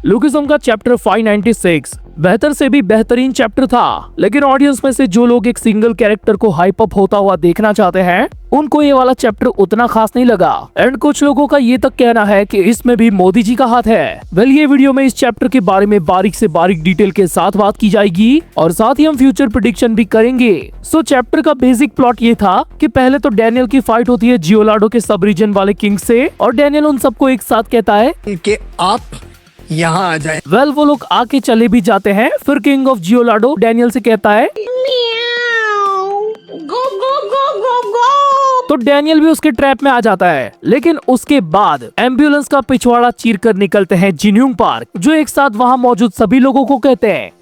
Lookism का chapter 596 बेहतर से भी बेहतरीन चैप्टर था, लेकिन ऑडियंस में से जो लोग एक सिंगल कैरेक्टर को हाइप अप होता हुआ देखना चाहते हैं उनको ये वाला चैप्टर उतना खास नहीं लगा। एंड कुछ लोगों का ये तक कहना है कि इसमें भी मोदी जी का हाथ है। वेल, ये वीडियो में इस चैप्टर के बारे में बारीक से बारीक डिटेल के साथ बात की जाएगी और साथ ही हम फ्यूचर प्रेडिक्शन भी करेंगे। सो चैप्टर का बेसिक प्लॉट ये था कि पहले तो डैनियल की फाइट होती है जियोलाडो के सब रीजन वाले किंग से और डैनियल उन सबको एक साथ कहता है कि आप यहाँ आ जाए। वेल, वो लोग आके चले भी जाते हैं। फिर किंग ऑफ जियोलाडो डैनियल से कहता है तो डैनियल भी उसके ट्रैप में आ जाता है। लेकिन उसके बाद एम्बुलेंस का पिछवाड़ा चीर कर निकलते हैं जिन्यूंग पार्क, जो एक साथ वहां मौजूद सभी लोगों को कहते हैं।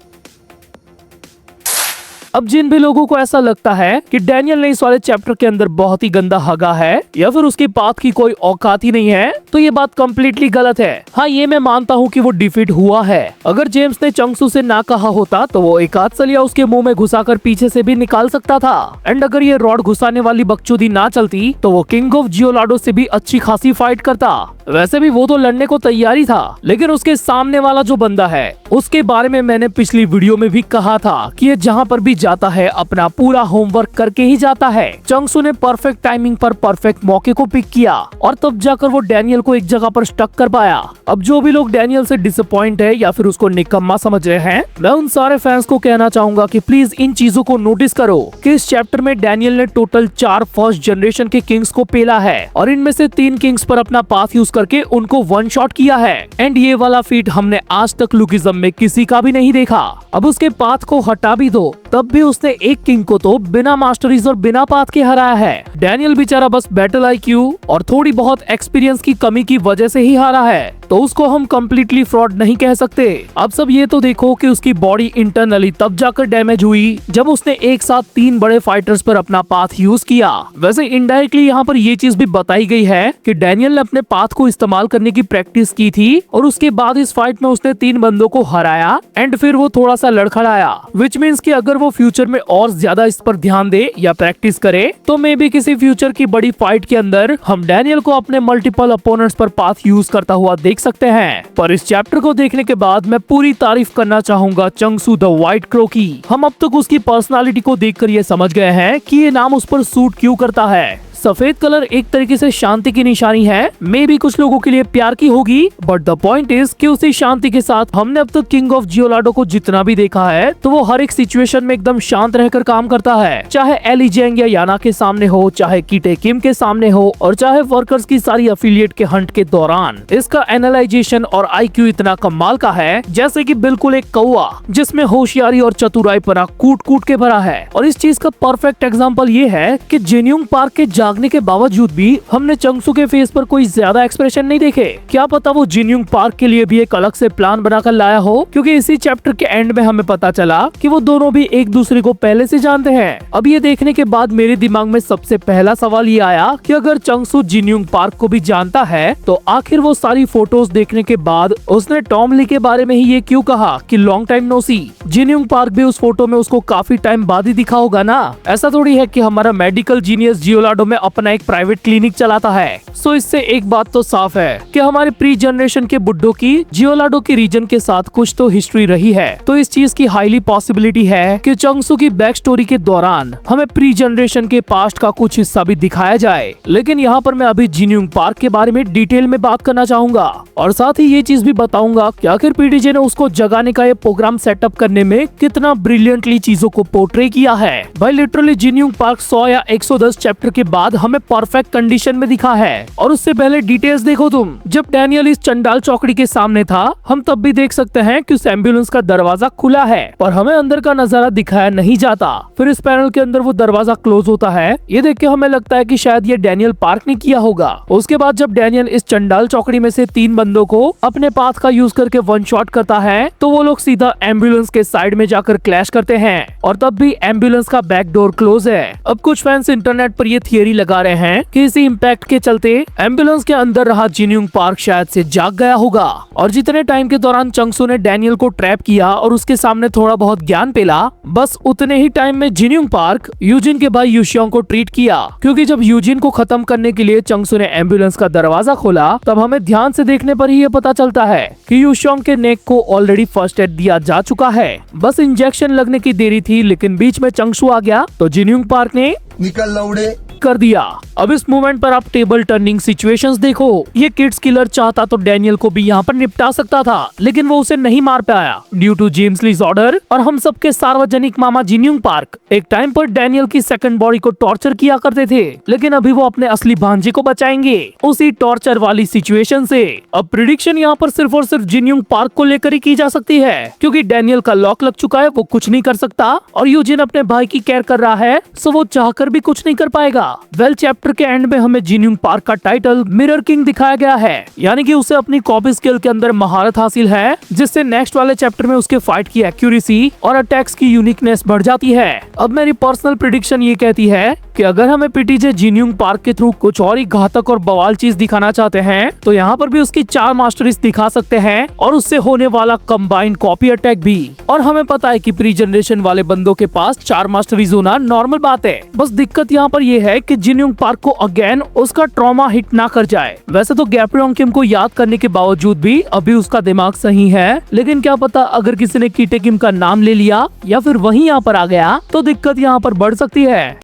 अब जिन भी लोगों को ऐसा लगता है कि डैनियल ने इस वाले चैप्टर के अंदर बहुत ही गंदा हगा है या फिर उसकी पाथ की कोई औकात ही नहीं है, तो ये बात कम्प्लीटली गलत है। हाँ, ये मैं मानता हूँ कि वो डिफीट हुआ है। अगर जेम्स ने चंगसू से ना कहा होता तो वो एक आध सलिया उसके मुंह में घुसाकर पीछे से भी निकाल सकता था। एंड अगर ये रॉड घुसाने वाली बकचोदी ना चलती तो वो किंग ऑफ जियोलाडो से भी अच्छी खासी फाइट करता। वैसे भी वो तो लड़ने को तैयार ही था, लेकिन उसके सामने वाला जो बंदा है उसके बारे में मैंने पिछली वीडियो में भी कहा था कि ये जहाँ पर भी जाता है अपना पूरा होमवर्क करके ही जाता है। चंगसू ने परफेक्ट टाइमिंग पर परफेक्ट मौके को पिक किया और तब जाकर वो डैनियल को एक जगह पर स्टक कर पाया। अब जो भी लोग डैनियल से डिसअपॉइंट है या फिर उसको निकम्मा समझ रहे हैं, मैं उन सारे फैंस को कहना चाहूंगा कि प्लीज इन चीजों को नोटिस करो कि इस चैप्टर में डैनियल ने टोटल 4 फर्स्ट जनरेशन के किंग्स को पेला है और इनमें से 3 किंग्स पर अपना पाथ यूज करके उनको वन शॉट किया है। एंड ये वाला फीट हमने आज तक लुकिज्म में किसी का भी नहीं देखा। अब उसके पाथ को हटा भी दो, तब भी उसने एक किंग को तो बिना मास्टरीज और बिना पाथ के हराया है। डैनियल बेचारा बस बैटल आईक्यू और थोड़ी बहुत एक्सपीरियंस की कमी की वजह से ही हारा है, तो उसको हम कम्प्लीटली फ्रॉड नहीं कह सकते। अब सब ये तो देखो कि उसकी बॉडी इंटरनली तब जाकर डैमेज हुई जब उसने एक साथ 3 बड़े फाइटर्स पर अपना पाथ यूज किया। वैसे इनडायरेक्टली यहाँ पर ये चीज भी बताई गई है कि डैनियल ने अपने पाथ को इस्तेमाल करने की प्रैक्टिस की थी और उसके बाद इस फाइट में उसने 3 बंदों को हराया एंड फिर वो थोड़ा सा लड़खड़ाया, विच मीन्स कि अगर वो फ्यूचर में और ज्यादा इस पर ध्यान दे या प्रैक्टिस करे तो मे बी किसी फ्यूचर की बड़ी फाइट के अंदर हम डैनियल को अपने मल्टीपल अपोनेंट्स पर पाथ यूज करता हुआ देख सकते हैं। पर इस चैप्टर को देखने के बाद मैं पूरी तारीफ करना चाहूंगा चंगसू द व्हाइट क्रो की। हम अब तक उसकी पर्सनालिटी को देखकर ये समझ गए हैं कि ये नाम उस पर सूट क्यों करता है। सफेद कलर एक तरीके से शांति की निशानी है, मे भी कुछ लोगों के लिए प्यार की होगी, बट द पॉइंट इज कि उसी शांति के साथ हमने अब तक किंग ऑफ जियोलाडो को जितना भी देखा है तो वो हर एक सिचुएशन में एकदम शांत रहकर काम करता है। चाहे एली जेंग या याना के सामने हो, चाहे कीटे किम के सामने हो और चाहे वर्कर्स की सारी एफिलिएट के हंट के दौरान। इसका एनालाइजेशन और आईक्यू इतना कमाल का है जैसे कि बिल्कुल एक कौवा जिसमें होशियारी और चतुराईपना कूट कूट के भरा है। और इस चीज का परफेक्ट एग्जाम्पल ये है कि जिन्यूंग पार्क के जागने के बावजूद भी हमने चंगसू के फेस पर कोई ज्यादा एक्सप्रेशन नहीं देखे। क्या पता वो जिन्यूंग पार्क के लिए भी एक अलग से प्लान बनाकर लाया हो, क्योंकि इसी चैप्टर के एंड में हमें पता चला कि वो दोनों भी एक दूसरे को पहले से जानते हैं। अब ये देखने के बाद मेरे दिमाग में सबसे पहला सवाल ये आया कि अगर चंगसू जिन्यूंग पार्क को भी जानता है तो आखिर वो सारी फोटोज देखने के बाद उसने टॉम ली के बारे में ही ये क्यों कहा कि लॉन्ग टाइम नो सी। जिन्यूंग पार्क भी उस फोटो में उसको काफी टाइम बाद ही दिखा होगा ना। ऐसा थोड़ी है कि हमारा मेडिकल जीनियस जियोलाडो में अपना एक प्राइवेट क्लिनिक चलाता है। सो इससे एक बात तो साफ है कि हमारे प्री जनरेशन के बुड्ढों की जियोलाडो के रीजन के साथ कुछ तो हिस्ट्री रही है। तो इस चीज की हाईली पॉसिबिलिटी है कि चंगसू की बैक स्टोरी के दौरान हमें प्री जनरेशन के पास्ट का कुछ हिस्सा भी दिखाया जाए। लेकिन यहाँ पर मैं अभी जिन्यूंग पार्क के बारे में डिटेल में बात करना चाहूंगा और साथ ही ये चीज भी बताऊंगा कि आखिर पीडीजे ने उसको जगाने का ये प्रोग्राम सेटअप करने में कितना ब्रिलियंटली चीजों को पोर्ट्रे किया है। भाई लिटरली जिन्यूंग पार्क 100 या 110 चैप्टर के बाद हमें परफेक्ट कंडीशन में दिखा है। और उससे पहले डिटेल्स देखो तुम, जब डैनियल इस चंडाल चौकड़ी के सामने था हम तब भी देख सकते हैं कि उस एम्बुलेंस का दरवाजा खुला है पर हमें अंदर का नजारा दिखाया नहीं जाता। फिर इस पैनल के अंदर वो दरवाजा क्लोज होता है, ये देख के हमें लगता है कि शायद ये डैनियल पार्क ने किया होगा। उसके बाद जब डैनियल इस चंडाल चौकड़ी में से 3 बंदों को अपने पाथ का यूज करके वन शॉट करता है तो वो लोग सीधा एम्बुलेंस के साइड में जाकर क्लैश करते हैं और तब भी एम्बुलेंस का बैक डोर क्लोज है। अब कुछ फैंस इंटरनेट पर ये थियरी लगा रहे हैं कि इसी इम्पैक्ट के चलते एम्बुलेंस के अंदर रहा जिनयूंग पार्क शायद से जाग गया होगा और जितने टाइम के दौरान चंगसू ने डैनियल को ट्रैप किया और उसके सामने थोड़ा बहुत ज्ञान पेला, बस उतने ही टाइम में जिनयूंग पार्क यूजिन के भाई युशियोंग को ट्रीट किया। क्योंकि जब यूजिन को खत्म करने के लिए चंगसू ने एम्बुलेंस का दरवाजा खोला, तब हमें ध्यान से देखने पर ही ये पता चलता है कि युशियोंग के नेक को ऑलरेडी फर्स्ट एड दिया जा चुका है। बस इंजेक्शन लगने की देरी थी, लेकिन बीच में चंगसू आ गया तो जिनयूंग पार्क ने निकल लौड़े कर दिया। अब इस मोमेंट पर आप टेबल टर्निंग सिचुएशंस देखो। ये किड्स किलर चाहता तो डैनियल को भी यहाँ पर निपटा सकता था, लेकिन वो उसे नहीं मार पाया due to James Lee's order और हम सबके सार्वजनिक मामा जिनयूंग पार्क। एक टाइम पर डैनियल की सेकंड बॉडी को टॉर्चर किया करते थे, लेकिन अभी वो अपने असली भांजे को बचाएंगे उसी टॉर्चर वाली सिचुएशन से। अब प्रिडिक्शन यहाँ पर सिर्फ और सिर्फ जिनयूंग पार्क को लेकर ही की जा सकती है, क्योंकि डैनियल का लॉक लग चुका है, वो कुछ नहीं कर सकता और यूजिन अपने भाई की केयर कर रहा है, सो वो चाहकर भी कुछ नहीं कर पाएगा। वेल, चैप्टर के एंड में हमें जिनयूंग पार्क का टाइटल मिरर किंग दिखाया गया है, यानी कि उसे अपनी कॉपी स्किल के अंदर महारत हासिल है, जिससे नेक्स्ट वाले चैप्टर में उसके फाइट की एक्यूरेसी और अटैक्स की यूनिकनेस बढ़ जाती है। अब मेरी पर्सनल प्रेडिक्शन ये कहती है कि अगर हमें पीटीजे जिनयूंग पार्क के थ्रू कुछ और ही घातक और बवाल चीज दिखाना चाहते हैं, तो यहाँ पर भी उसकी 4 मास्टरीज दिखा सकते हैं और उससे होने वाला कंबाइंड कॉपी अटैक भी। और हमें पता है कि प्री जनरेशन वाले बंदों के पास 4 मास्टरीज होना नॉर्मल बात है। बस दिक्कत यहाँ पर यह है कि जिनयूंग पार्क को अगेन उसका ट्रॉमा हिट ना कर जाए। वैसे तो गैप्योंग किम को याद करने के बावजूद भी अभी उसका दिमाग सही है, लेकिन क्या पता अगर किसी ने कीटे किम का नाम ले लिया या फिर वही यहाँ पर आ गया तो दिक्कत यहाँ पर बढ़ सकती है।